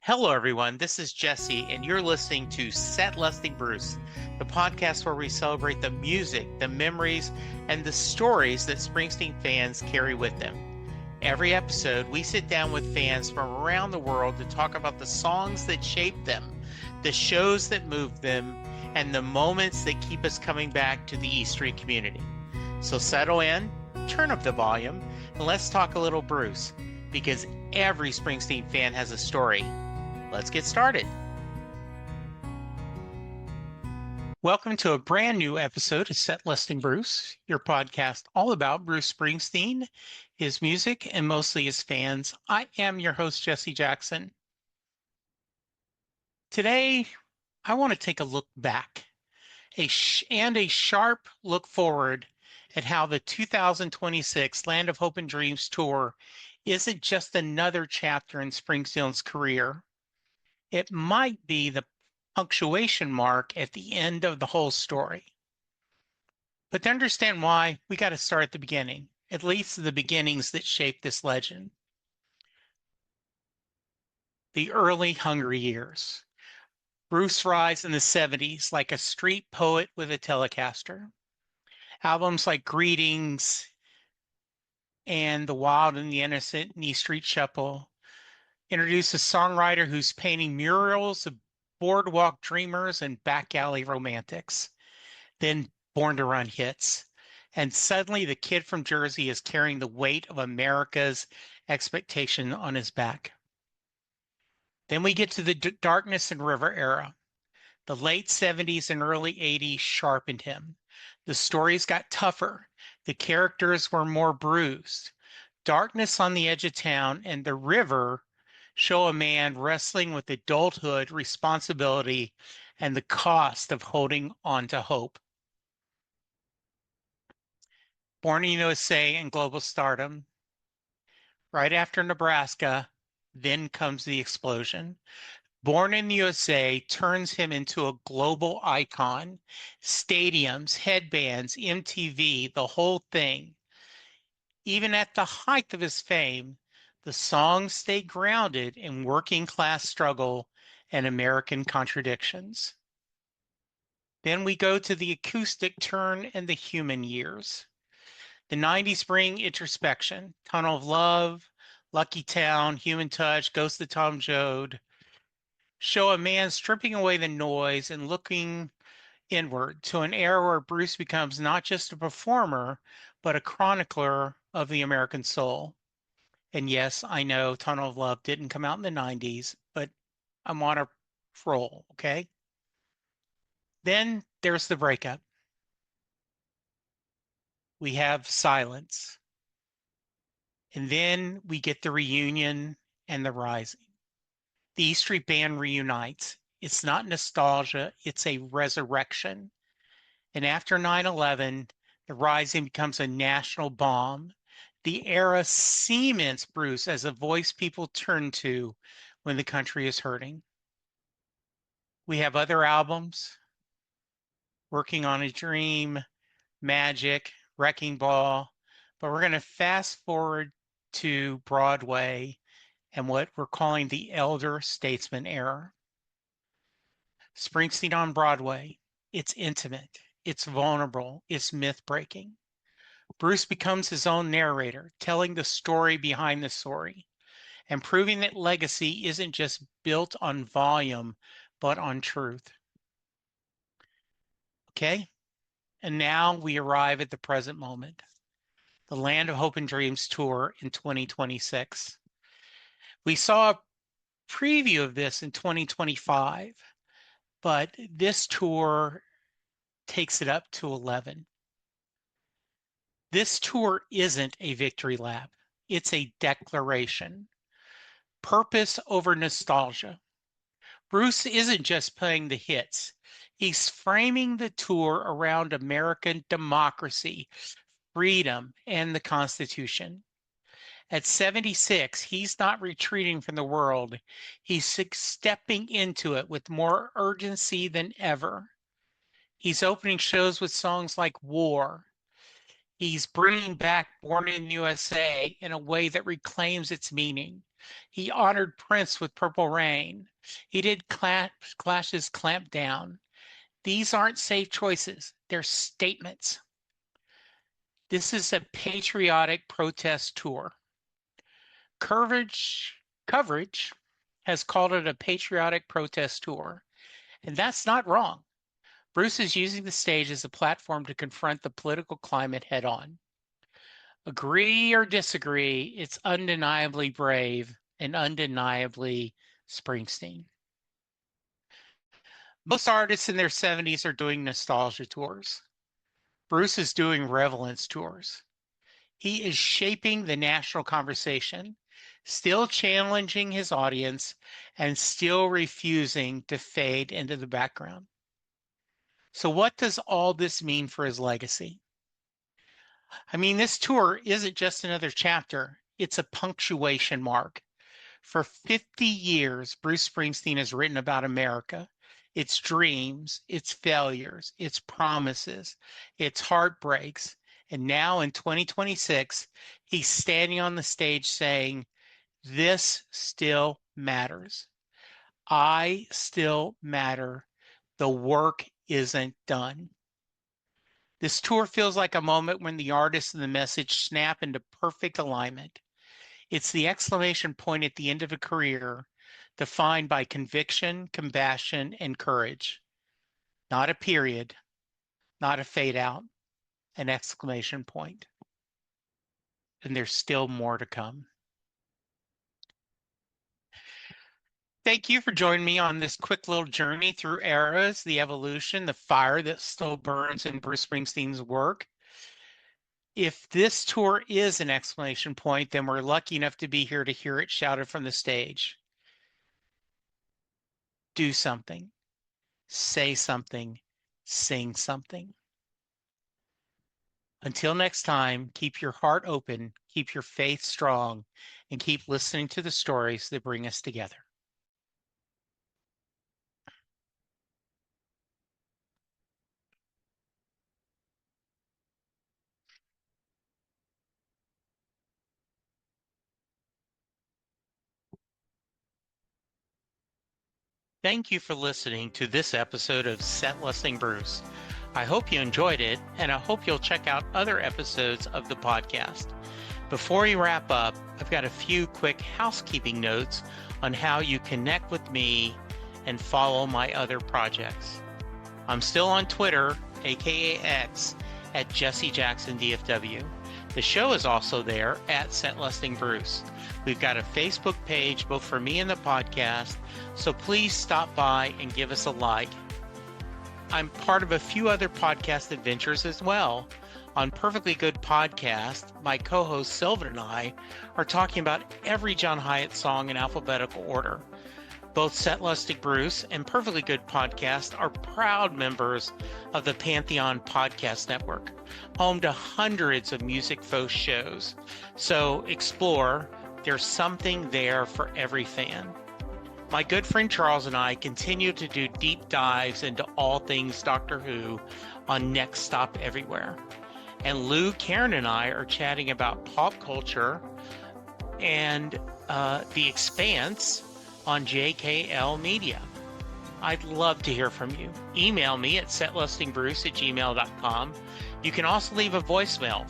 Hello, everyone. This is Jesse, and you're listening to Set Lusting Bruce, the podcast where we celebrate the music, the memories, and the stories that Springsteen fans carry with them. Every episode, we sit down with fans from around the world to talk about the songs that shaped them, the shows that moved them, and the moments that keep us coming back to the E Street community. So settle in, turn up the volume, and let's talk a little Bruce, because every Springsteen fan has a story. Let's get started. Welcome to a brand new episode of Set Listing Bruce, your podcast all about Bruce Springsteen, his music, and mostly his fans. I am your host, Jesse Jackson. Today, I want to take a look back and a sharp look forward at how the 2026 Land of Hope and Dreams tour isn't just another chapter in Springsteen's career. It might be the punctuation mark at the end of the whole story. But to understand why, we got to start at the beginning, at least the beginnings that shaped this legend. The early hungry years. Bruce rise in the 70s like a street poet with a Telecaster. Albums like Greetings and The Wild and the Innocent and E Street Shuffle introduce a songwriter who's painting murals of boardwalk dreamers and back alley romantics. Then Born to Run hits, and suddenly the kid from Jersey is carrying the weight of America's expectation on his back. Then we get to the Darkness and River era. The late 70s and early 80s sharpened him. The stories got tougher. The characters were more bruised. Darkness on the Edge of Town and The River show a man wrestling with adulthood, responsibility, and the cost of holding on to hope. Born in U.S.A. and global stardom. Right after Nebraska, then comes the explosion. Born in the U.S.A. turns him into a global icon. Stadiums, headbands, MTV, the whole thing. Even at the height of his fame, the songs stay grounded in working class struggle and American contradictions. Then we go to the acoustic turn and the human years. The 90s bring introspection, Tunnel of Love, Lucky Town, Human Touch, Ghost of Tom Joad, show a man stripping away the noise and looking inward to an era where Bruce becomes not just a performer, but a chronicler of the American soul. And yes, I know Tunnel of Love didn't come out in the 90s, but I'm on a roll, okay? Then there's the breakup. We have Silence. And then we get the reunion and the rising. The E Street Band reunites. It's not nostalgia, it's a resurrection. And after 9/11, the rising becomes a national bomb. The era cements Bruce as a voice people turn to when the country is hurting. We have other albums, Working on a Dream, Magic, Wrecking Ball, but we're going to fast forward to Broadway and what we're calling the elder statesman era. Springsteen on Broadway, it's intimate, it's vulnerable, it's myth-breaking. Bruce becomes his own narrator, telling the story behind the story, and proving that legacy isn't just built on volume, but on truth. Okay? And now we arrive at the present moment, the Land of Hope and Dreams tour in 2026. We saw a preview of this in 2025, but this tour takes it up to 11. This tour isn't a victory lap. It's a declaration. Purpose over nostalgia. Bruce isn't just playing the hits. He's framing the tour around American democracy, freedom, and the Constitution. At 76, he's not retreating from the world. He's stepping into it with more urgency than ever. He's opening shows with songs like War. He's bringing back Born in the U.S.A. in a way that reclaims its meaning. He honored Prince with Purple Rain. He did Clash's Clampdown. These aren't safe choices. They're statements. This is a patriotic protest tour. Coverage has called it a patriotic protest tour, and that's not wrong. Bruce is using the stage as a platform to confront the political climate head on. Agree or disagree, it's undeniably brave and undeniably Springsteen. Most artists in their 70s are doing nostalgia tours. Bruce is doing relevance tours. He is shaping the national conversation, still challenging his audience and still refusing to fade into the background. So what does all this mean for his legacy? I mean, this tour isn't just another chapter, it's a punctuation mark. For 50 years, Bruce Springsteen has written about America, its dreams, its failures, its promises, its heartbreaks. And now in 2026, he's standing on the stage saying, this still matters. I still matter. The work isn't done. This tour feels like a moment when the artist and the message snap into perfect alignment. It's the exclamation point at the end of a career defined by conviction, compassion, and courage. Not a period, not a fade out, an exclamation point. And there's still more to come. Thank you for joining me on this quick little journey through eras, the evolution, the fire that still burns in Bruce Springsteen's work. If this tour is an exclamation point, then we're lucky enough to be here to hear it shouted from the stage. Do something, say something, sing something. Until next time, keep your heart open, keep your faith strong, and keep listening to the stories that bring us together. Thank you for listening to this episode of Set Listing Bruce. I hope you enjoyed it, and I hope you'll check out other episodes of the podcast. Before we wrap up, I've got a few quick housekeeping notes on how you connect with me and follow my other projects. I'm still on Twitter, aka X, at Jesse Jackson DFW. The show is also there at Set Listing Bruce. We've got a Facebook page both for me and the podcast, so please stop by and give us a like. I'm part of a few other podcast adventures as well. On Perfectly Good Podcast, my co-host Sylvan and I are talking about every John Hyatt song in alphabetical order. Both Set Listing Bruce and Perfectly Good Podcast are proud members of the Pantheon Podcast Network, home to hundreds of music folk shows. So explore, there's something there for every fan. My good friend Charles and I continue to do deep dives into all things Doctor Who on Next Stop Everywhere. And Lou, Karen, and I are chatting about pop culture and The Expanse on JKL Media. I'd love to hear from you. Email me at setlistingbruce@gmail.com. You can also leave a voicemail,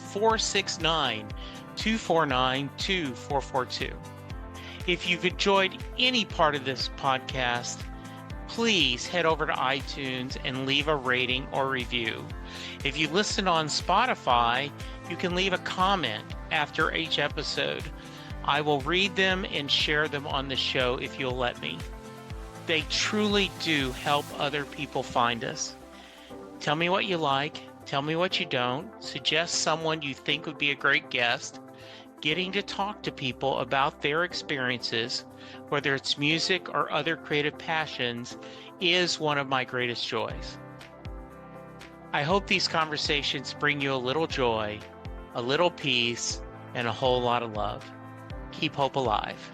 469-249-2442. If you've enjoyed any part of this podcast, please head over to iTunes and leave a rating or review. If you listen on Spotify, you can leave a comment after each episode. I will read them and share them on the show if you'll let me. They truly do help other people find us. Tell me what you like, tell me what you don't, suggest someone you think would be a great guest. Getting to talk to people about their experiences, whether it's music or other creative passions, is one of my greatest joys. I hope these conversations bring you a little joy, a little peace, and a whole lot of love. Keep hope alive.